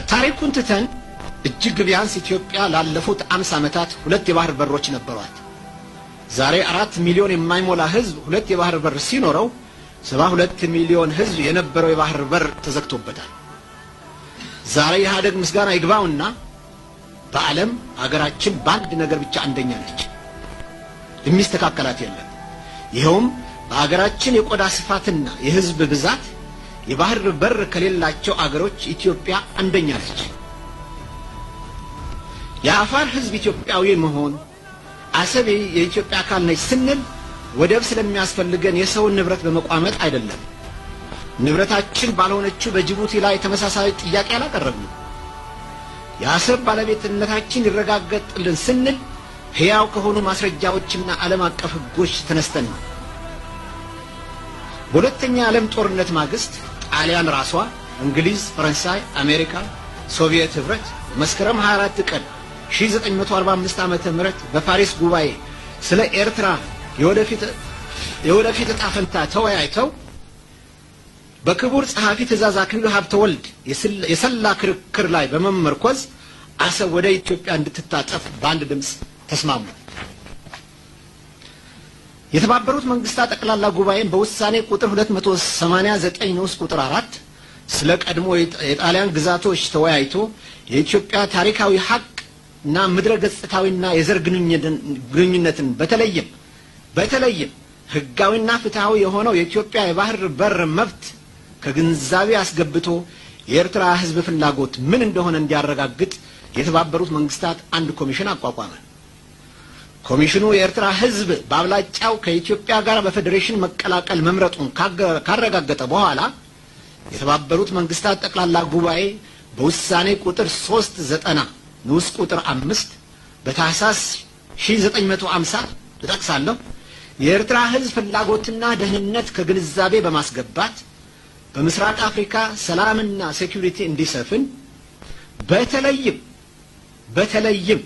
ታሪኩን ትተን እጅግ ቢያንስ ኢትዮጵያ ላለፉት 50 ዓመታት ሁለት የባህር በሮች ነበሯት። ዛሬ 4 ሚሊዮን የማይሞላ ህዝብ ሁለት የባህር በር ሲኖረው 72 ሚሊዮን ህዝብ የነበረው የባህር በር ተዘግቶበታል። ዛሬ ኢህአዴግ ምስጋና ይግባውና በዓለም አገራችን በአንድ ነገር ብቻ አንደኛ ነች። የሚስተካከላት የለም። ይሄውም በአገራችን የቆዳ ስፋትና የህዝብ ብዛት የባህር በር ከሌላቸው አገሮች ኢትዮጵያ አንደኛ ነች። የአፋር ህዝብ ኢትዮጵያዊ መሆን አሰብ የኢትዮጵያ አካል ነች ስንል ወደብ ስለሚያስፈልገን የሰውን ንብረት በመቋመጥ አይደለም። ንብረታችን ባልሆነችው በጅቡቲ ላይ ተመሳሳይ ጥያቄ አላቀረብንም። የአሰብ ባለቤትነታችን ይረጋገጥልን ስንል ሕያው ከሆኑ ማስረጃዎችና ዓለም አቀፍ ህጎች ተነስተን ነው። በሁለተኛ ዓለም ጦርነት ማግስት ጣሊያን ራሷ፣ እንግሊዝ፣ ፈረንሳይ፣ አሜሪካ፣ ሶቪየት ህብረት መስከረም 24 ቀን 1945 ዓመተ ምህረት በፓሪስ ጉባኤ ስለ ኤርትራ የወደፊት ዕጣ ፈንታ ተወያይተው በክቡር ጸሐፊ ትእዛዝ አክሊሉ ሀብተወልድ የሰላ ክርክር ላይ በመመርኮዝ አሰብ ወደ ኢትዮጵያ እንድትታጠፍ በአንድ ድምፅ ተስማሙ። የተባበሩት መንግስታት ጠቅላላ ጉባኤን በውሳኔ ቁጥር 289 ንዑስ ቁጥር 4 ስለ ቀድሞ የጣሊያን ግዛቶች ተወያይቶ የኢትዮጵያ ታሪካዊ ሀቅ እና ምድረ ገጽታዊና የዘር ግንኙነትን በተለይም ህጋዊና ፍትሃዊ የሆነው የኢትዮጵያ የባህር በር መብት ከግንዛቤ አስገብቶ የኤርትራ ህዝብ ፍላጎት ምን እንደሆነ እንዲያረጋግጥ የተባበሩት መንግስታት አንድ ኮሚሽን አቋቋመ። ኮሚሽኑ የኤርትራ ህዝብ በአብላጫው ከኢትዮጵያ ጋር በፌዴሬሽን መቀላቀል መምረጡን ካረጋገጠ በኋላ የተባበሩት መንግስታት ጠቅላላ ጉባኤ በውሳኔ ቁጥር 390 ንዑስ ቁጥር 5 በታህሳስ 1950 ተጠቅሳለሁ የኤርትራ ህዝብ ፍላጎትና ደህንነት ከግንዛቤ በማስገባት በምስራቅ አፍሪካ ሰላምና ሴኩሪቲ እንዲሰፍን በተለይም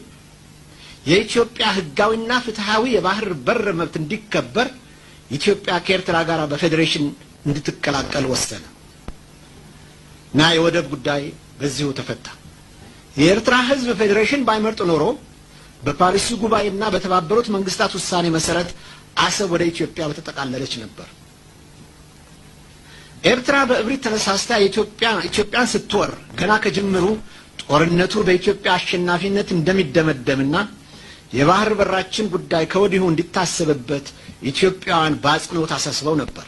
የኢትዮጵያ ህጋዊና ፍትሃዊ የባህር በር መብት እንዲከበር ኢትዮጵያ ከኤርትራ ጋር በፌዴሬሽን እንድትቀላቀል ወሰነ እና የወደብ ጉዳይ በዚሁ ተፈታ። የኤርትራ ህዝብ ፌዴሬሽን ባይመርጥ ኖሮ በፓሪስ ጉባኤና በተባበሩት መንግስታት ውሳኔ መሰረት አሰብ ወደ ኢትዮጵያ በተጠቃለለች ነበር። ኤርትራ በእብሪት ተነሳስታ ኢትዮጵያን ስትወር ገና ከጅምሩ ጦርነቱ በኢትዮጵያ አሸናፊነት እንደሚደመደምና የባህር በራችን ጉዳይ ከወዲሁ እንዲታሰብበት ኢትዮጵያውያን በአጽንኦት አሳስበው ነበር።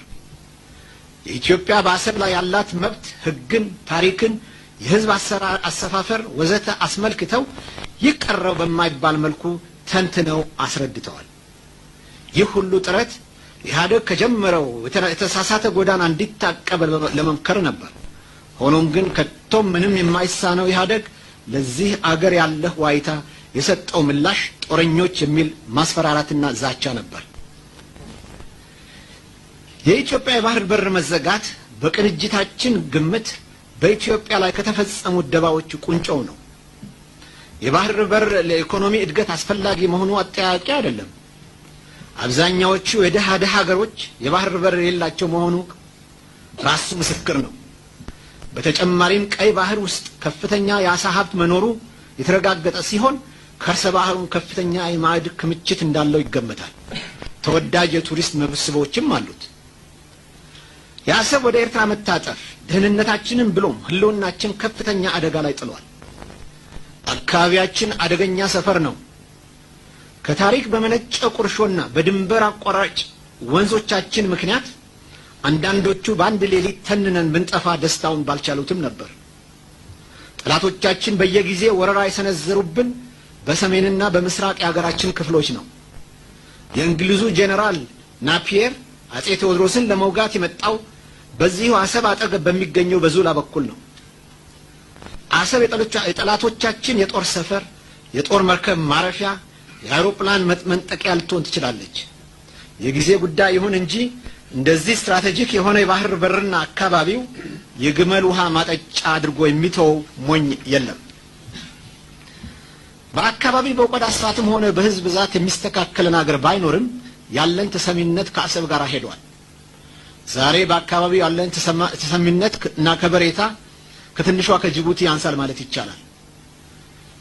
የኢትዮጵያ በአሰብ ላይ ያላት መብት ህግን፣ ታሪክን፣ የህዝብ አሰፋፈር ወዘተ አስመልክተው ይቀረው በማይባል መልኩ ተንትነው አስረድተዋል። ይህ ሁሉ ጥረት ኢህአዴግ ከጀመረው የተሳሳተ ጎዳና እንዲታቀብ ለመምከር ነበር። ሆኖም ግን ከቶም ምንም የማይሳነው ኢህአዴግ ለዚህ አገር ያለህ ዋይታ የሰጠው ምላሽ ጦረኞች የሚል ማስፈራራትና ዛቻ ነበር። የኢትዮጵያ የባህር በር መዘጋት በቅንጅታችን ግምት በኢትዮጵያ ላይ ከተፈጸሙ ደባዎች ቁንጮው ነው። የባህር በር ለኢኮኖሚ እድገት አስፈላጊ መሆኑ አጠያያቂ አይደለም። አብዛኛዎቹ የደሃ ሀገሮች የባህር በር የሌላቸው መሆኑ ራሱ ምስክር ነው። በተጨማሪም ቀይ ባህር ውስጥ ከፍተኛ የአሳ ሀብት መኖሩ የተረጋገጠ ሲሆን ከርሰ ባህሩን ከፍተኛ የማዕድን ክምችት እንዳለው ይገመታል። ተወዳጅ የቱሪስት መስህቦችም አሉት። የአሰብ ወደ ኤርትራ መታጠፍ ደህንነታችንን ብሎም ህልውናችን ከፍተኛ አደጋ ላይ ጥሏል። አካባቢያችን አደገኛ ሰፈር ነው። ከታሪክ በመነጨ ቁርሾና በድንበር አቋራጭ ወንዞቻችን ምክንያት አንዳንዶቹ በአንድ ሌሊት ተንነን ብንጠፋ ደስታውን ባልቻሉትም ነበር። ጠላቶቻችን በየጊዜው ወረራ የሰነዘሩብን በሰሜንና በምስራቅ የሀገራችን ክፍሎች ነው። የእንግሊዙ ጄኔራል ናፒየር አጼ ቴዎድሮስን ለመውጋት የመጣው በዚሁ አሰብ አጠገብ በሚገኘው በዙላ በኩል ነው። አሰብ የጠላቶቻችን የጦር ሰፈር፣ የጦር መርከብ ማረፊያ፣ የአውሮፕላን መንጠቂያ ልትሆን ትችላለች። የጊዜ ጉዳይ ይሁን እንጂ እንደዚህ ስትራቴጂክ የሆነ የባህር በርና አካባቢው የግመል ውሃ ማጠጫ አድርጎ የሚተው ሞኝ የለም። በአካባቢው በቆዳ ስፋትም ሆነ በህዝብ ብዛት የሚስተካከለን አገር ባይኖርም ያለን ተሰሚነት ከአሰብ ጋር ሄዷል። ዛሬ በአካባቢው ያለን ተሰሚነት እና ከበሬታ ከትንሿ ከጅቡቲ ያንሳል ማለት ይቻላል።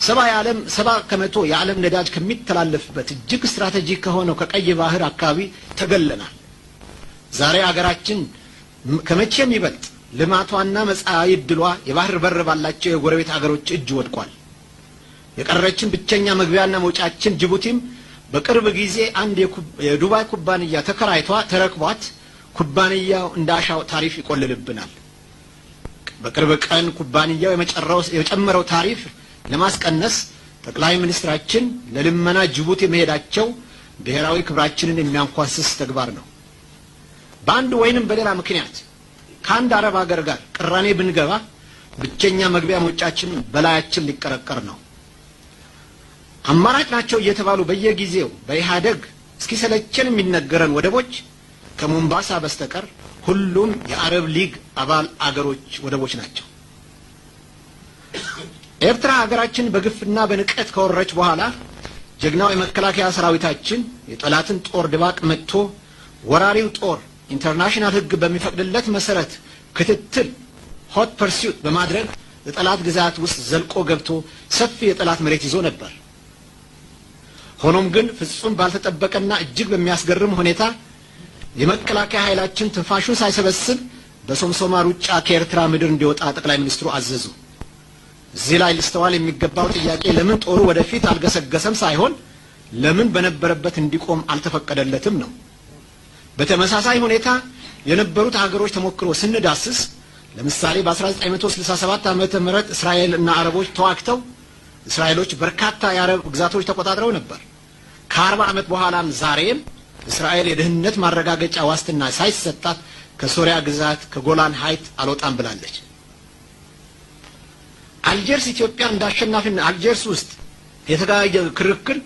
70% የዓለም ነዳጅ ከሚተላለፍበት እጅግ ስትራቴጂክ ከሆነው ከቀይ ባህር አካባቢ ተገለናል። ዛሬ አገራችን ከመቼም ይበልጥ ልማቷና መጻኢ ዕድሏ የባህር በር ባላቸው የጎረቤት አገሮች እጅ ወድቋል። የቀረችን ብቸኛ መግቢያና መውጫችን ጅቡቲም በቅርብ ጊዜ አንድ የዱባይ ኩባንያ ተረክቧት ኩባንያው እንዳሻው ታሪፍ ይቆልልብናል። በቅርብ ቀን ኩባንያው የጨመረው ታሪፍ ለማስቀነስ ጠቅላይ ሚኒስትራችን ለልመና ጅቡቲ መሄዳቸው ብሔራዊ ክብራችንን የሚያንኳስስ ተግባር ነው። በአንድ ወይንም በሌላ ምክንያት ከአንድ አረብ ሀገር ጋር ቅራኔ ብንገባ ብቸኛ መግቢያ መውጫችን በላያችን ሊቀረቀር ነው። አማራጭ ናቸው እየተባሉ በየጊዜው በኢህአደግ እስኪሰለቸን የሚነገረን ወደቦች ከሞምባሳ በስተቀር ሁሉም የአረብ ሊግ አባል አገሮች ወደቦች ናቸው። ኤርትራ ሀገራችን በግፍና በንቀት ከወረረች በኋላ ጀግናው የመከላከያ ሰራዊታችን የጠላትን ጦር ድባቅ መጥቶ ወራሪው ጦር ኢንተርናሽናል ሕግ በሚፈቅድለት መሰረት ክትትል ሆት ፐርሱት በማድረግ የጠላት ግዛት ውስጥ ዘልቆ ገብቶ ሰፊ የጠላት መሬት ይዞ ነበር። ሆኖም ግን ፍጹም ባልተጠበቀና እጅግ በሚያስገርም ሁኔታ የመከላከያ ኃይላችን ትንፋሹን ሳይሰበስብ በሶምሶማ ሩጫ ከኤርትራ ምድር እንዲወጣ ጠቅላይ ሚኒስትሩ አዘዙ። እዚህ ላይ ሊስተዋል የሚገባው ጥያቄ ለምን ጦሩ ወደፊት አልገሰገሰም ሳይሆን ለምን በነበረበት እንዲቆም አልተፈቀደለትም ነው። በተመሳሳይ ሁኔታ የነበሩት ሀገሮች ተሞክሮ ስንዳስስ ለምሳሌ በ1967 ዓመተ ምህረት እስራኤል እና አረቦች ተዋግተው እስራኤሎች በርካታ የአረብ ግዛቶች ተቆጣጥረው ነበር። ከ40 ዓመት በኋላም ዛሬም እስራኤል የደህንነት ማረጋገጫ ዋስትና ሳይሰጣት ከሶሪያ ግዛት ከጎላን ሀይት አልወጣም ብላለች። አልጀርስ ውስጥ የተካሄደው ክርክር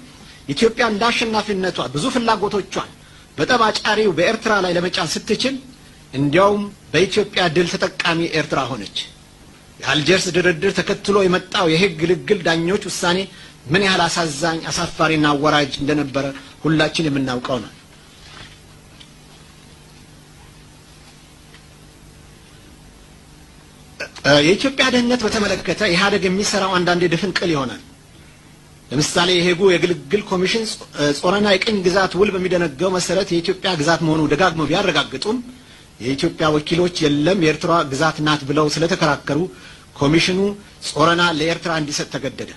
ኢትዮጵያ እንዳሸናፊነቷ ብዙ ፍላጎቶቿን በጠባጫሪው በኤርትራ ላይ ለመጫን ስትችል እንዲያውም በኢትዮጵያ ድል ተጠቃሚ ኤርትራ ሆነች። የአልጀርስ ድርድር ተከትሎ የመጣው የህግ ግልግል ዳኞች ውሳኔ ምን ያህል አሳዛኝ አሳፋሪና አወራጅ እንደነበረ ሁላችን የምናውቀው ነው። የኢትዮጵያ ደህንነት በተመለከተ ኢህአደግ የሚሰራው አንዳንዴ ድፍን ቅል ይሆናል። ለምሳሌ የሄጉ የግልግል ኮሚሽን ጾረና የቅኝ ግዛት ውል በሚደነገው መሰረት የኢትዮጵያ ግዛት መሆኑ ደጋግመው ቢያረጋግጡም የኢትዮጵያ ወኪሎች የለም የኤርትራ ግዛት ናት ብለው ስለተከራከሩ ኮሚሽኑ ጾረና ለኤርትራ እንዲሰጥ ተገደደ።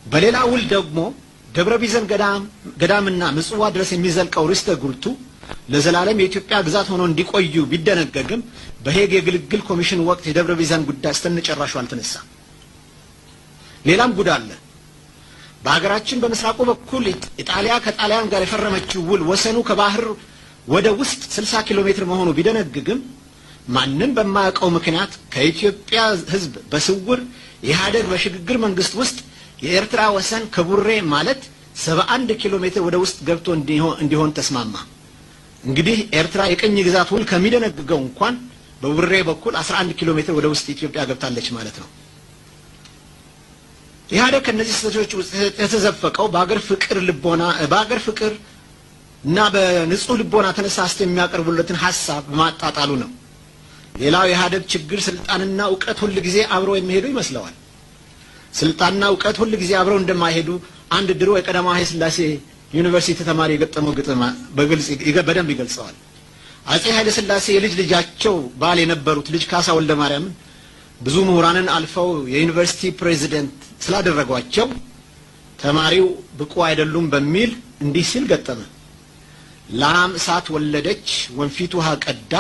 በሌላ ውል ደግሞ ደብረ ቢዘን ገዳምና ምጽዋ ድረስ የሚዘልቀው ርስተ ጉልቱ ለዘላለም የኢትዮጵያ ግዛት ሆኖ እንዲቆዩ ቢደነገግም በሄግ የግልግል ኮሚሽን ወቅት የደብረ ቢዘን ጉዳይ እስተነጨራሹ አልተነሳም። ሌላም ጉድ አለ። በሀገራችን በምስራቁ በኩል ኢጣሊያ ከጣሊያን ጋር የፈረመችው ውል ወሰኑ ከባህር ወደ ውስጥ 60 ኪሎ ሜትር መሆኑ ቢደነግግም ማንም በማያውቀው ምክንያት ከኢትዮጵያ ሕዝብ በስውር ኢህአደግ በሽግግር መንግስት ውስጥ የኤርትራ ወሰን ከቡሬ ማለት 71 ኪሎ ሜትር ወደ ውስጥ ገብቶ እንዲሆን ተስማማ። እንግዲህ ኤርትራ የቅኝ ግዛት ውል ከሚደነግገው እንኳን በቡሬ በኩል 11 ኪሎ ሜትር ወደ ውስጥ ኢትዮጵያ ገብታለች ማለት ነው። ኢህአደግ ከነዚህ ስህተቶች ውስጥ የተዘፈቀው በአገር ፍቅር እና በንጹህ ልቦና ተነሳስቶ የሚያቀርቡለትን ሐሳብ በማጣጣሉ ነው። ሌላው የኢህአደግ ችግር ስልጣንና ዕውቀት ሁሉ ጊዜ አብረው የሚሄዱ ይመስለዋል። ስልጣንና ዕውቀት ሁሉ ጊዜ አብረው እንደማይሄዱ አንድ ድሮ የቀዳማዊ ኃይለ ሥላሴ ዩኒቨርሲቲ ተማሪ የገጠመው ግጥም በደንብ ይገልጸዋል። አጼ ኃይለ ሥላሴ የልጅ ልጃቸው ባል የነበሩት ልጅ ካሳ ወልደ ማርያምን ብዙ ምሁራንን አልፈው የዩኒቨርሲቲ ፕሬዚደንት ስላደረጓቸው ተማሪው ብቁ አይደሉም በሚል እንዲህ ሲል ገጠመ። ላም እሳት ወለደች ወንፊት ውሃ ቀዳ፣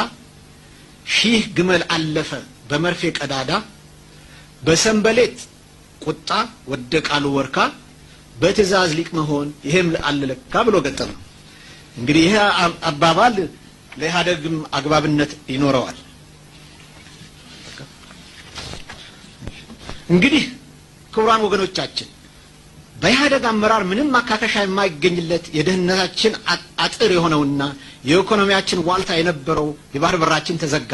ሺህ ግመል አለፈ በመርፌ ቀዳዳ፣ በሰንበሌጥ ቁጣ ወደቃሉ ወርካ፣ በትእዛዝ ሊቅ መሆን ይሄም አለለካ ብሎ ገጠመ። እንግዲህ ይሄ አባባል ለኢህአደግም አግባብነት ይኖረዋል። እንግዲህ ክቡራን ወገኖቻችን በኢህአደግ አመራር ምንም ማካከሻ የማይገኝለት የደህንነታችን አጥር የሆነውና የኢኮኖሚያችን ዋልታ የነበረው የባህር በራችን ተዘጋ።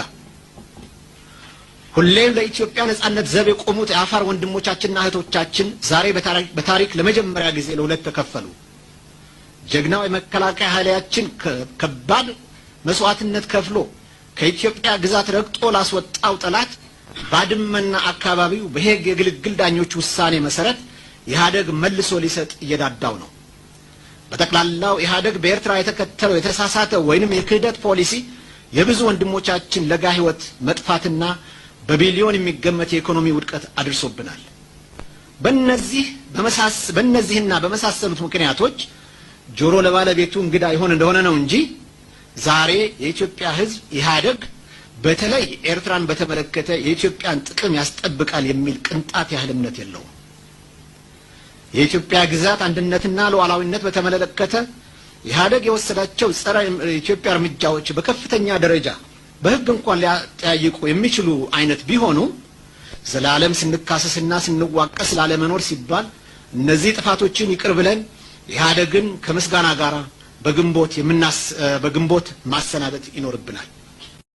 ሁሌም ለኢትዮጵያ ነጻነት ዘብ የቆሙት የአፋር ወንድሞቻችንና እህቶቻችን ዛሬ በታሪክ ለመጀመሪያ ጊዜ ለሁለት ተከፈሉ። ጀግናው የመከላከያ ኃይላችን ከባድ መስዋዕትነት ከፍሎ ከኢትዮጵያ ግዛት ረግጦ ላስወጣው ጠላት ባድመና አካባቢው በሄግ የግልግል ዳኞች ውሳኔ መሰረት ኢህአደግ መልሶ ሊሰጥ እየዳዳው ነው። በተክላላው ኢህአደግ በኤርትራ የተከተለው የተሳሳተ ወይንም የክህደት ፖሊሲ የብዙ ወንድሞቻችን ለጋ ህይወት መጥፋትና በቢሊዮን የሚገመት የኢኮኖሚ ውድቀት አድርሶብናል። በእነዚህና በመሳሰሉት ምክንያቶች ጆሮ ለባለቤቱ እንግዳ ይሆን እንደሆነ ነው እንጂ ዛሬ የኢትዮጵያ ህዝብ ኢህአደግ በተለይ ኤርትራን በተመለከተ የኢትዮጵያን ጥቅም ያስጠብቃል የሚል ቅንጣት ያህል እምነት የለውም። የኢትዮጵያ ግዛት አንድነትና ሉዓላዊነት በተመለከተ ኢህአደግ የወሰዳቸው ጸረ ኢትዮጵያ እርምጃዎች በከፍተኛ ደረጃ በህግ እንኳን ሊያጠያይቁ የሚችሉ አይነት ቢሆኑ ዘላለም ስንካሰስና ስንዋቀስ ላለመኖር ሲባል እነዚህ ጥፋቶችን ይቅር ብለን ኢህአደግን ከምስጋና ጋር በግንቦት ማሰናበት ይኖርብናል።